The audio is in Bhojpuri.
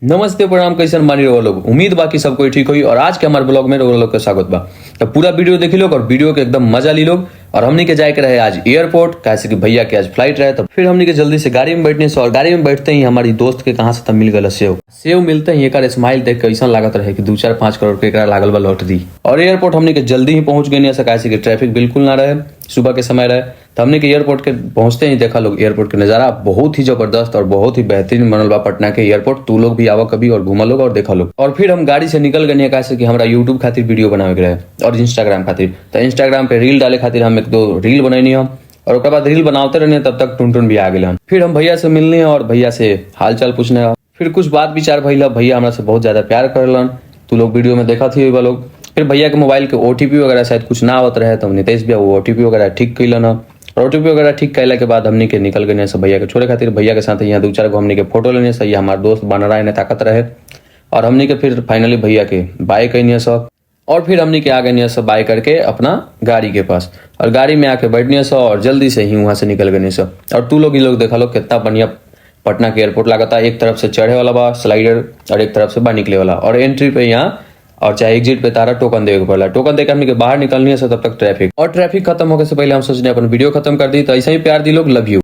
नमस्ते प्रणाम, कैसन मानी रहो लोग। उम्मीद बाकी सब कोई ठीक हुई और आज के हमारे ब्लॉग में रहो लोग का स्वागत बा। तो पूरा वीडियो देखी लोग और वीडियो के एकदम मजा ली लोग। और हमनी के जाए के रहे आज एयरपोर्ट, कैसे कि भैया के आज फ्लाइट रहे। तो फिर हमनी के जल्दी से गाड़ी में बैठने से और गाड़ी में बैठते ही हमारी दोस्त के कहाँ से तब मिल गया सेव मिलते ही एक स्माइल देख के ऐसा लागत रहे कि 2-4-5 करोड़ के एकरा लागल बा लौट दी। और एयरपोर्ट हमनी के जल्दी ही पहुंच गए, कैसे कि ट्रैफिक बिल्कुल ना रहे, सुबह के समय रहे। तो हमने के एयरपोर्ट के पहुंचते ही देखा लोग एयरपोर्ट के नजारा बहुत ही जबरदस्त और बहुत ही बेहतरीन बनल बा पटना के एयरपोर्ट। तू लोग भी आवा कभी और घूमा लोग और देखा लोग। और फिर हम गाड़ी से निकल गए, कैसे कि हमारा यूट्यूब खातिर वीडियो बनावे के रहे और इंस्टाग्राम खातिर। तो इंस्टाग्राम पे रील डाले खातिर हम 1-2 रील बनैनी हम और उसके बाद रील बनाते रहने, तब तक टुनटुन भी आ गए। फिर हम भैया से मिलने और भैया से हाल चाल पूछने, फिर कुछ बात विचार भैया हमरा से बहुत ज्यादा प्यार करलन। तू लोग वीडियो में देखा थी लोग। फिर भैया के मोबाइल के ओटीपी वगैरह शायद कुछ ना आवत रहे, तो नितेश भैया वो ओटीपी वगैरह ठीक कैलन। और ओटीपी वगैरह ठीक कैला के बाद हमनी के निकल गए सब भैया के छोड़े खातिर। भैया के साथ यहाँ 2-4 गो हमनी के फोटो लेने से हमारे दोस्त बन रहा है ताकत रहे। और हमनी के फिर फाइनली भैया के बाय कहनी सब। और फिर हमनी के आ गए सब बाय करके अपना गाड़ी के पास और गाड़ी में आके बैठने सब और जल्दी से ही वहां से निकल गए सब। और तू लोग लोग देखा लोग कितना बढ़िया पटना के एयरपोर्ट लागता। एक तरफ से चढ़े वाला बा स्लाइडर और एक तरफ से बाहर निकले वाला। और एंट्री पे यहाँ और चाहे एग्जिट पे तारा टोकन देवे के पड़ला। टोकन देकर हमने के बाहर निकलनी है तब तक ट्रैफिक खत्म होने से पहले हम सोचने अपन वीडियो खत्म कर दी। तो ऐसा ही प्यार दी लोग, लव यू।